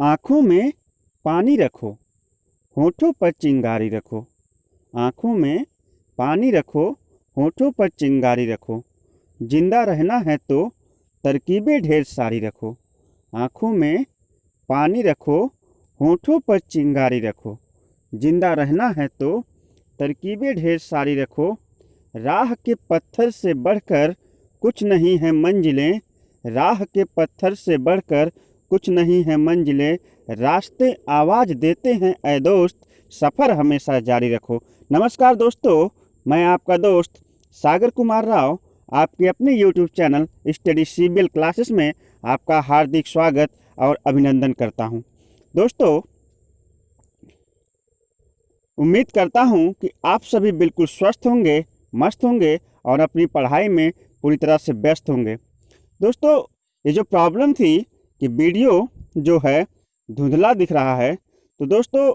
आँखों में पानी रखो, होठों पर चिंगारी रखो। आँखों में पानी रखो, होठों पर चिंगारी रखो। जिंदा रहना है तो तरकीबें ढेर सारी रखो। आँखों में पानी रखो, होठों पर चिंगारी रखो। जिंदा रहना है तो तरकीबें ढेर सारी रखो। राह के पत्थर से बढ़कर कुछ नहीं है मंजिलें। राह के पत्थर से बढ़कर कुछ नहीं है मंजिलें। रास्ते आवाज़ देते हैं ऐ दोस्त, सफ़र हमेशा जारी रखो। नमस्कार दोस्तों, मैं आपका दोस्त सागर कुमार राव आपके अपने YouTube channel study CBL classes में आपका हार्दिक स्वागत और अभिनंदन करता हूं। दोस्तों, उम्मीद करता हूं कि आप सभी बिल्कुल स्वस्थ होंगे, मस्त होंगे और अपनी पढ़ाई में पूरी तरह से व्यस्त होंगे। दोस्तों, ये जो प्रॉब्लम थी कि वीडियो जो है धुंधला दिख रहा है, तो दोस्तों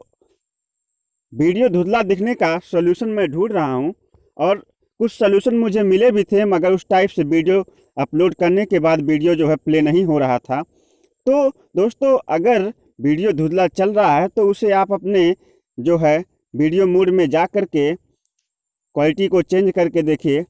वीडियो धुंधला दिखने का सॉल्यूशन मैं ढूंढ रहा हूं और कुछ सॉल्यूशन मुझे मिले भी थे, मगर उस टाइप से वीडियो अपलोड करने के बाद वीडियो जो है प्ले नहीं हो रहा था। तो दोस्तों, अगर वीडियो धुंधला चल रहा है तो उसे आप अपने जो है वीडियो मोड में जा कर के क्वालिटी को चेंज करके देखिए।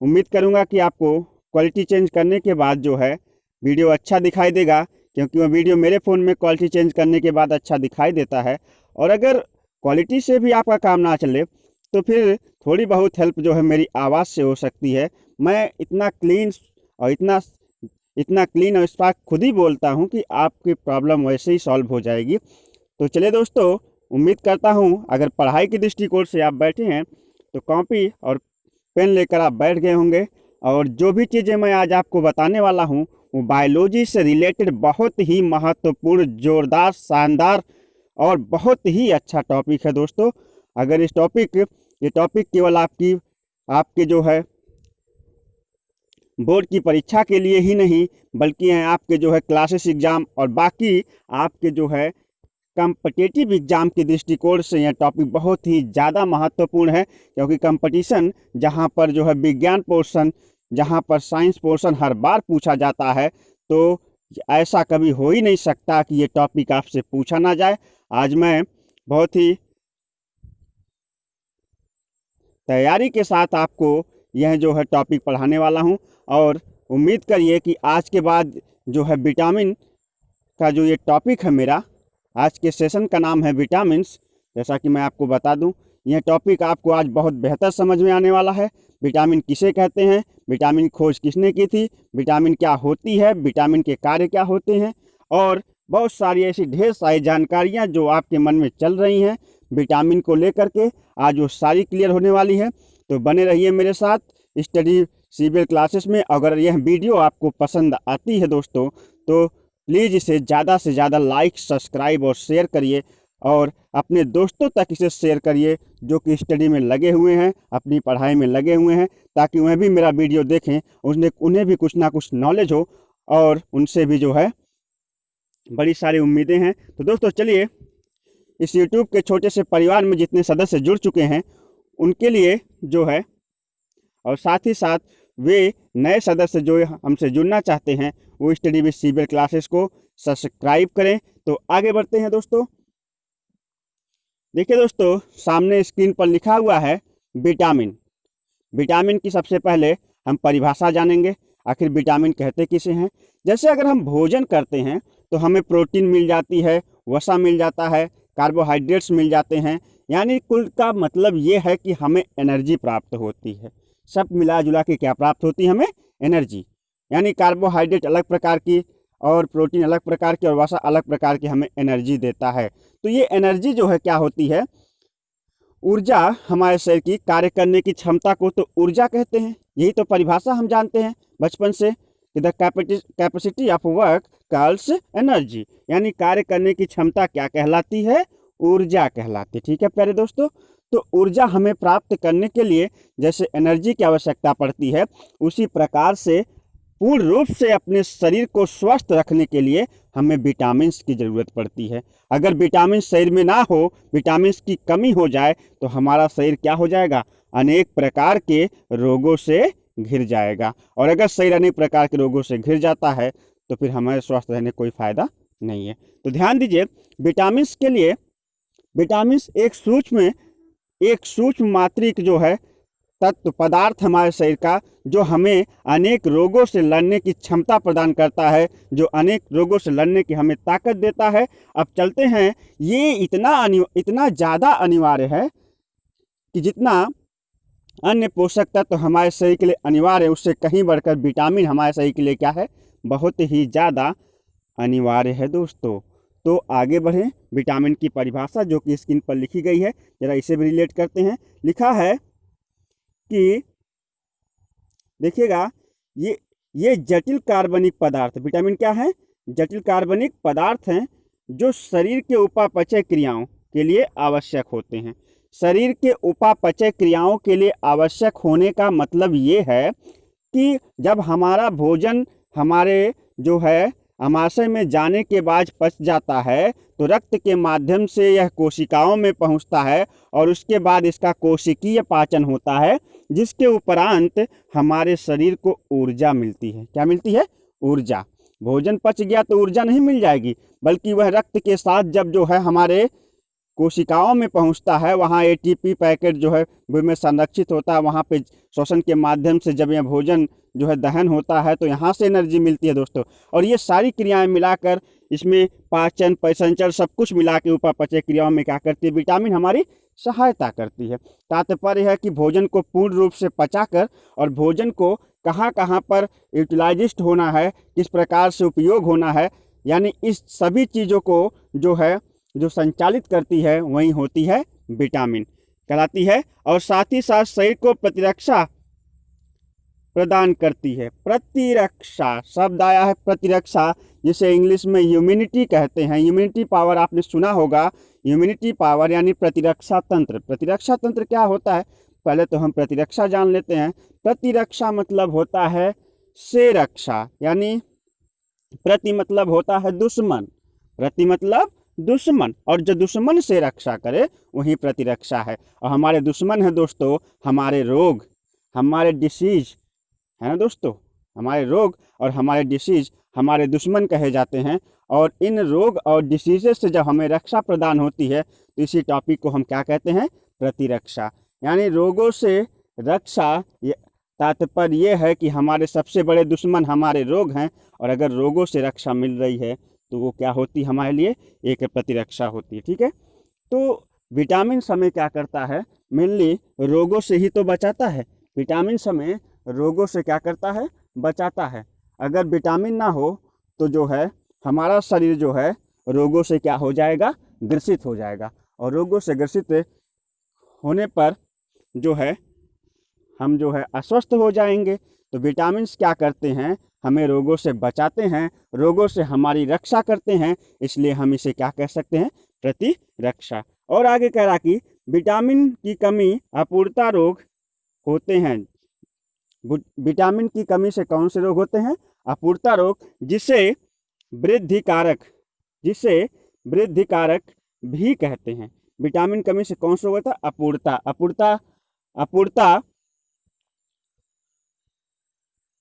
उम्मीद करूंगा कि आपको क्वालिटी चेंज करने के बाद जो है वीडियो अच्छा दिखाई देगा, क्योंकि वह वीडियो मेरे फ़ोन में क्वालिटी चेंज करने के बाद अच्छा दिखाई देता है। और अगर क्वालिटी से भी आपका काम ना चले तो फिर थोड़ी बहुत हेल्प जो है मेरी आवाज़ से हो सकती है। मैं इतना क्लीन और इतना क्लीन और स्पष्ट खुद ही बोलता हूं कि आपकी प्रॉब्लम वैसे ही सॉल्व हो जाएगी। तो चलिए दोस्तों, उम्मीद करता हूं अगर पढ़ाई के दृष्टिकोण से आप बैठे हैं तो कॉपी और पेन लेकर आप बैठ गए होंगे। और जो भी चीज़ें मैं आज आपको बताने वाला हूं वो बायोलॉजी से रिलेटेड बहुत ही महत्वपूर्ण, ज़ोरदार, शानदार और बहुत ही अच्छा टॉपिक है। दोस्तों, अगर ये टॉपिक केवल आपके जो है बोर्ड की परीक्षा के लिए ही नहीं, बल्कि हैं आपके जो है क्लासेस एग्ज़ाम और बाकी आपके जो है कम्पिटिटिव एग्ज़ाम के दृष्टिकोण से यह टॉपिक बहुत ही ज़्यादा महत्वपूर्ण है। क्योंकि कंपटीशन जहां पर जो है विज्ञान पोर्शन, जहां पर साइंस पोर्शन हर बार पूछा जाता है, तो ऐसा कभी हो ही नहीं सकता कि ये टॉपिक आपसे पूछा ना जाए। आज मैं बहुत ही तैयारी के साथ आपको यह जो है टॉपिक पढ़ाने वाला हूं और उम्मीद करिए कि आज के बाद जो है विटामिन का जो ये टॉपिक है मेरा, आज के सेशन का नाम है विटामिन्स। जैसा कि मैं आपको बता दूं, यह टॉपिक आपको आज बहुत बेहतर समझ में आने वाला है। विटामिन किसे कहते हैं, विटामिन खोज किसने की थी, विटामिन क्या होती है, विटामिन के कार्य क्या होते हैं और बहुत सारी ऐसी ढेर सारी जानकारियाँ जो आपके मन में चल रही हैं विटामिन को लेकर के, आज वो सारी क्लियर होने वाली है। तो बने रहिए मेरे साथ स्टडी CBL क्लासेस में। अगर यह वीडियो आपको पसंद आती है दोस्तों, तो प्लीज़ इसे ज़्यादा से ज़्यादा लाइक, सब्सक्राइब और शेयर करिए और अपने दोस्तों तक इसे शेयर करिए जो कि स्टडी में लगे हुए हैं, अपनी पढ़ाई में लगे हुए हैं, ताकि वह भी मेरा वीडियो देखें, उन्हें भी कुछ ना कुछ नॉलेज हो और उनसे भी जो है बड़ी सारी उम्मीदें हैं। तो दोस्तों चलिए, इस YouTube के छोटे से परिवार में जितने सदस्य जुड़ चुके हैं उनके लिए जो है, और साथ ही साथ वे नए सदस्य जो हमसे जुड़ना चाहते हैं, वो स्टडी विद CBL क्लासेस को सब्सक्राइब करें। तो आगे बढ़ते हैं दोस्तों। देखिए दोस्तों, सामने स्क्रीन पर लिखा हुआ है विटामिन। विटामिन की सबसे पहले हम परिभाषा जानेंगे, आखिर विटामिन कहते किसे हैं। जैसे अगर हम भोजन करते हैं तो हमें प्रोटीन मिल जाती है, वसा मिल जाता है, कार्बोहाइड्रेट्स मिल जाते हैं, यानी कुल का मतलब ये है कि हमें एनर्जी प्राप्त होती है। सब मिला जुला के क्या प्राप्त होती है हमें? एनर्जी। यानी कार्बोहाइड्रेट अलग प्रकार की और प्रोटीन अलग प्रकार की और वसा अलग प्रकार की हमें एनर्जी देता है। तो ये एनर्जी जो है क्या होती है? ऊर्जा, हमारे शरीर की कार्य करने की क्षमता को तो ऊर्जा कहते हैं। यही तो परिभाषा हम जानते हैं बचपन से कि the capacity of work calls energy, यानी कार्य करने की क्षमता क्या कहलाती है? ऊर्जा कहलाती है। ठीक है प्यारे दोस्तों, तो ऊर्जा हमें प्राप्त करने के लिए जैसे एनर्जी की आवश्यकता पड़ती है, उसी प्रकार से पूर्ण रूप से अपने शरीर को स्वस्थ रखने के लिए हमें विटामिन्स की ज़रूरत पड़ती है। अगर विटामिन शरीर में ना हो, विटामिन्स की कमी हो जाए तो हमारा शरीर क्या हो जाएगा? अनेक प्रकार के रोगों से घिर जाएगा। और अगर शरीर अनेक प्रकार के रोगों से घिर जाता है तो फिर हमारे स्वस्थ रहने कोई फ़ायदा नहीं है। तो ध्यान दीजिए, विटामिन्स के लिए विटामिन्स एक सूक्ष्म मात्रिक जो है तत्व पदार्थ हमारे शरीर का, जो हमें अनेक रोगों से लड़ने की क्षमता प्रदान करता है, जो अनेक रोगों से लड़ने की हमें ताकत देता है। अब चलते हैं, ये इतना ज़्यादा अनिवार्य है कि जितना अन्य पोषक तत्व तो हमारे शरीर के लिए अनिवार्य है, उससे कहीं बढ़कर विटामिन हमारे शरीर के लिए क्या है, बहुत ही ज़्यादा अनिवार्य है दोस्तों। तो आगे बढ़ें, विटामिन की परिभाषा जो कि स्क्रीन पर लिखी गई है, जरा इसे भी रिलेट करते हैं। लिखा है कि देखिएगा, ये जटिल कार्बनिक पदार्थ, विटामिन क्या है, जटिल कार्बनिक पदार्थ हैं जो शरीर के उपापचय क्रियाओं के लिए आवश्यक होते हैं। शरीर के उपापचय क्रियाओं के लिए आवश्यक होने का मतलब ये है कि जब हमारा भोजन हमारे जो है आमाशय में जाने के बाद पच जाता है, तो रक्त के माध्यम से यह कोशिकाओं में पहुंचता है और उसके बाद इसका कोशिकीय पाचन होता है, जिसके उपरांत हमारे शरीर को ऊर्जा मिलती है। क्या मिलती है? ऊर्जा। भोजन पच गया तो ऊर्जा नहीं मिल जाएगी, बल्कि वह रक्त के साथ जब जो है हमारे कोशिकाओं में पहुंचता है, वहाँ एटीपी पैकेट जो है वो में संरक्षित होता है, वहाँ पे श्वसन के माध्यम से जब यह भोजन जो है दहन होता है तो यहाँ से एनर्जी मिलती है दोस्तों। और ये सारी क्रियाएं मिलाकर इसमें पाचन पैसंचर सब कुछ मिला के उपापचय क्रियाओं में क्या करती है, विटामिन हमारी सहायता करती है। तात्पर्य है कि भोजन को पूर्ण रूप से पचाकर और भोजन को कहाँ कहाँ पर यूटिलाइज्ड होना है, किस प्रकार से उपयोग होना है, यानी इस सभी चीज़ों को जो संचालित करती है वही होती है विटामिन कहलाती है। और साथ ही साथ शरीर को प्रतिरक्षा प्रदान करती है। प्रतिरक्षा शब्द आया है, प्रतिरक्षा, जिसे इंग्लिश में इम्यूनिटी कहते हैं। इम्यूनिटी पावर आपने सुना होगा, इम्यूनिटी पावर यानी प्रतिरक्षा तंत्र। प्रतिरक्षा तंत्र क्या होता है, पहले तो हम प्रतिरक्षा जान लेते हैं। प्रतिरक्षा मतलब होता है से रक्षा, यानी प्रति मतलब होता है दुश्मन, प्रति मतलब दुश्मन, और जो दुश्मन से रक्षा करे वही प्रतिरक्षा है। और हमारे दुश्मन है दोस्तों हमारे रोग, हमारे डिसीज है ना दोस्तों, हमारे रोग और हमारे डिसीज हमारे दुश्मन कहे जाते हैं। और इन रोग और डिसीजेस से जब हमें रक्षा प्रदान होती है तो इसी टॉपिक को हम क्या कहते हैं, प्रतिरक्षा। यानी रोगों से रक्षा, तात्पर्य ये है कि हमारे सबसे बड़े दुश्मन हमारे रोग हैं, और अगर रोगों से रक्षा मिल रही है तो वो क्या होती है हमारे लिए, एक प्रतिरक्षा होती है। ठीक है, तो विटामिन हमें क्या करता है, मेनली रोगों से ही तो बचाता है। विटामिन हमें रोगों से क्या करता है, बचाता है। अगर विटामिन ना हो तो जो है हमारा शरीर जो है रोगों से क्या हो जाएगा, ग्रसित हो जाएगा। और रोगों से ग्रसित होने पर जो है हम जो है अस्वस्थ हो जाएंगे। तो विटामिन्स क्या करते हैं, हमें रोगों से बचाते हैं, रोगों से हमारी रक्षा करते हैं, इसलिए हम इसे क्या कह सकते हैं, प्रतिरक्षा। और आगे कह रहा कि विटामिन की कमी अपूर्णता रोग होते हैं। विटामिन की कमी से कौन से रोग होते हैं, अपूर्णता रोग, जिसे वृद्धि कारक भी कहते हैं। विटामिन कमी से कौन सा रोग होता है, अपूर्णता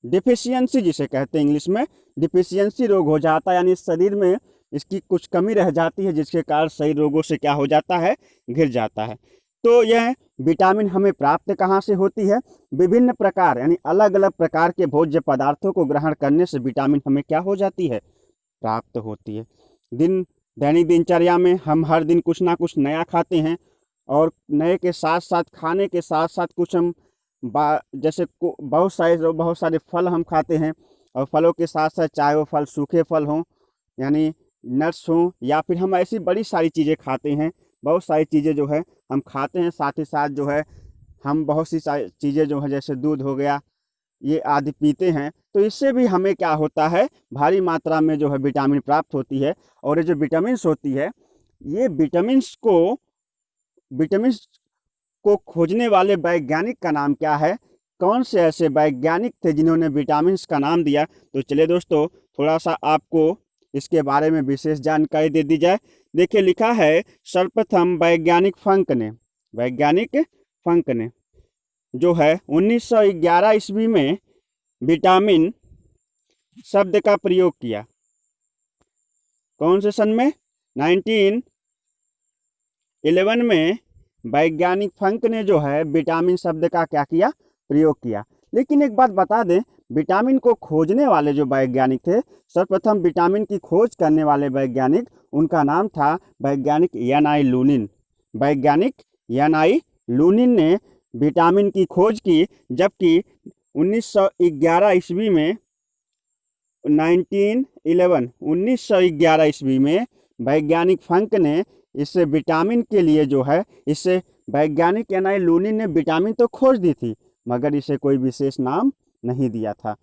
डिफिशियंसी जिसे कहते हैं इंग्लिश में, डिफिशियंसी रोग हो जाता है, यानी शरीर में इसकी कुछ कमी रह जाती है, जिसके कारण शरीर रोगों से क्या हो जाता है, घिर जाता है। तो यह विटामिन हमें प्राप्त कहाँ से होती है, विभिन्न प्रकार यानी अलग अलग प्रकार के भोज्य पदार्थों को ग्रहण करने से विटामिन हमें क्या हो जाती है, प्राप्त होती है। दैनिक दिनचर्या में हम हर दिन कुछ ना कुछ नया खाते हैं, और नए के साथ साथ खाने के साथ साथ कुछ हम जैसे बहुत सारे फल हम खाते हैं, और फलों के साथ साथ चाहे वो फल सूखे फल हों यानी नट्स हों, या फिर हम ऐसी बड़ी सारी चीज़ें खाते हैं, बहुत सारी चीज़ें जो है हम खाते हैं। साथ ही साथ जो है हम बहुत सी सारी चीज़ें जो है जैसे दूध हो गया ये आदि पीते हैं, तो इससे भी हमें क्या होता है, भारी मात्रा में जो है विटामिन प्राप्त होती है। और ये जो विटामिन्स होती है, ये विटामिन्स को खोजने वाले वैज्ञानिक का नाम क्या है, कौन से ऐसे वैज्ञानिक थे जिन्होंने विटामिन्स का नाम दिया। तो चलिए दोस्तों थोड़ा सा आपको इसके बारे में विशेष जानकारी दे दी जाए। देखिए लिखा है, सर्वप्रथम वैज्ञानिक फंक ने जो है 1911 ईस्वी में विटामिन शब्द का प्रयोग किया। कौन से सन में? 1911 में वैज्ञानिक फंक ने जो है विटामिन शब्द का क्या किया? प्रयोग किया। लेकिन एक बात बता दें, विटामिन को खोजने वाले जो वैज्ञानिक थे, सर्वप्रथम विटामिन की खोज करने वाले वैज्ञानिक, उनका नाम था वैज्ञानिक एन.आई. लूनिन। वैज्ञानिक एन.आई. लूनिन ने विटामिन की खोज की, जबकि 1911 ईस्वी में 1911 ईस्वी में वैज्ञानिक फंक ने इससे विटामिन के लिए जो है, इससे वैज्ञानिक एन.आई. लूनिन ने विटामिन तो खोज दी थी, मगर इसे कोई विशेष नाम नहीं दिया था।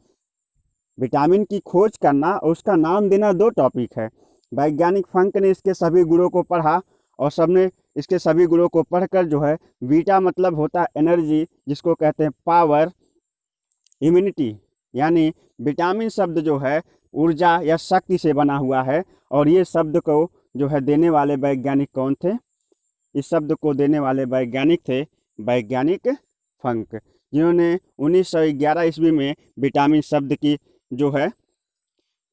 विटामिन की खोज करना और उसका नाम देना दो टॉपिक है। वैज्ञानिक फंक ने इसके सभी गुणों को पढ़ा और सबने इसके सभी गुणों को पढ़कर जो है, वीटा मतलब होता है एनर्जी, जिसको कहते हैं पावर, इम्यूनिटी, यानी विटामिन शब्द जो है ऊर्जा या शक्ति से बना हुआ है। और ये शब्द को जो है देने वाले वैज्ञानिक कौन थे? इस शब्द को देने वाले वैज्ञानिक थे वैज्ञानिक फंक, जिन्होंने 1911 ईस्वी में विटामिन शब्द की जो है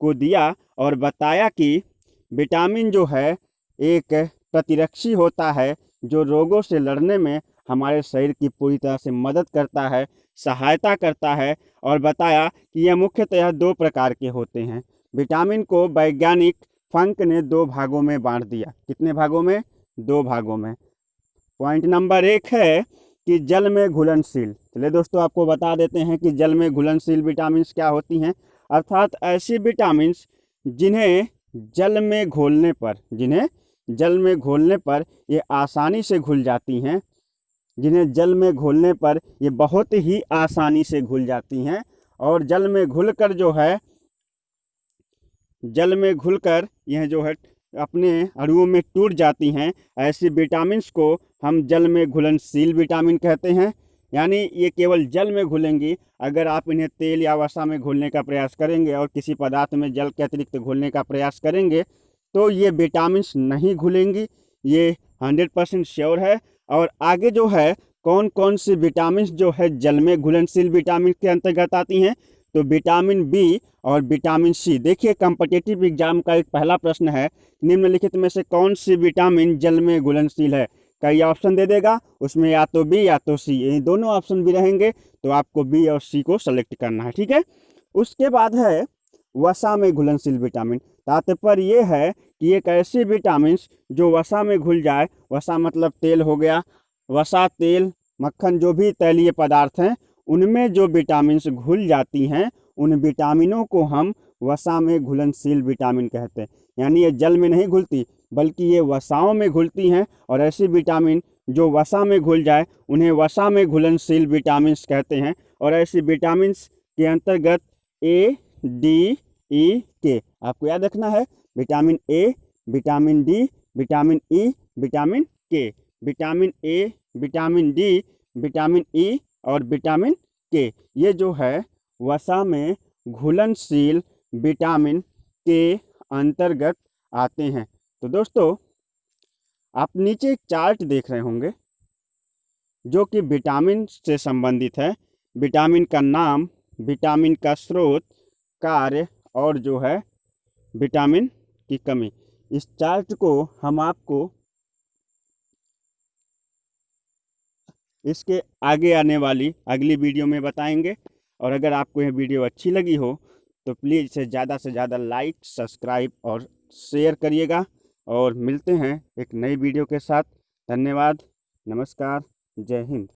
को दिया और बताया कि विटामिन जो है एक प्रतिरक्षी होता है, जो रोगों से लड़ने में हमारे शरीर की पूरी तरह से मदद करता है, सहायता करता है। और बताया कि यह मुख्यतः दो प्रकार के होते हैं। विटामिन को वैज्ञानिक फंक ने दो भागों में बांट दिया। कितने भागों में? दो भागों में। पॉइंट नंबर 1 है कि जल में घुलनशील। चलिए दोस्तों, आपको बता देते हैं कि जल में घुलनशील विटामिन क्या होती हैं। अर्थात ऐसी विटामिन जिन्हें जल में घोलने पर ये आसानी से घुल जाती हैं, जिन्हें जल में घोलने पर ये बहुत ही आसानी से घुल जाती हैं और जल में घुलकर यह जो है अपने अणुओं में टूट जाती हैं। ऐसी विटामिन्स को हम जल में घुलनशील विटामिन कहते हैं। यानी ये केवल जल में घुलेंगी। अगर आप इन्हें तेल या वसा में घोलने का प्रयास करेंगे और किसी पदार्थ में जल के अतिरिक्त घोलने का प्रयास करेंगे तो ये विटामिन्स नहीं घुलेंगी, ये 100% श्योर है। और आगे जो है कौन कौन सी विटामिन्स जो है जल में घुलनशील विटामिन के अंतर्गत आती हैं, तो विटामिन बी और विटामिन सी। देखिए, कॉम्पिटिटिव एग्जाम का एक पहला प्रश्न है, निम्नलिखित में से कौन सी विटामिन जल में घुलनशील है? कई ऑप्शन दे देगा, उसमें या तो बी या तो सी, ये दोनों ऑप्शन भी रहेंगे, तो आपको बी और सी को सेलेक्ट करना है। ठीक है। उसके बाद है वसा में घुलनशील विटामिन। तात्पर्य ये है कि एक ऐसी विटामिन जो वसा में घुल जाए, वसा मतलब तेल हो गया, वसा, तेल, मक्खन, जो भी तैलीय पदार्थ हैं, उनमें जो विटामिन घुल जाती हैं, उन विटामिनों को हम वसा में घुलनशील विटामिन कहते हैं। यानी ये जल में नहीं घुलती, बल्कि ये वसाओं में घुलती हैं। और ऐसी विटामिन जो वसा में घुल जाए, उन्हें वसा में घुलनशील विटामिन कहते हैं। और ऐसी विटामिन के अंतर्गत ए, डी, ई, के आपको याद रखना है। Vitamin A, vitamin D, vitamin E, vitamin K. Vitamin A, vitamin D, vitamin E और विटामिन के, ये जो है वसा में घुलनशील विटामिन के अंतर्गत आते हैं। तो दोस्तों, आप नीचे एक चार्ट देख रहे होंगे जो कि विटामिन से संबंधित है। विटामिन का नाम, विटामिन का स्रोत, कार्य और जो है विटामिन की कमी। इस चार्ट को हम आपको इसके आगे आने वाली अगली वीडियो में बताएंगे। और अगर आपको यह वीडियो अच्छी लगी हो तो प्लीज़ इसे ज़्यादा से ज़्यादा लाइक, सब्सक्राइब और शेयर करिएगा। और मिलते हैं एक नई वीडियो के साथ। धन्यवाद, नमस्कार, जय हिंद।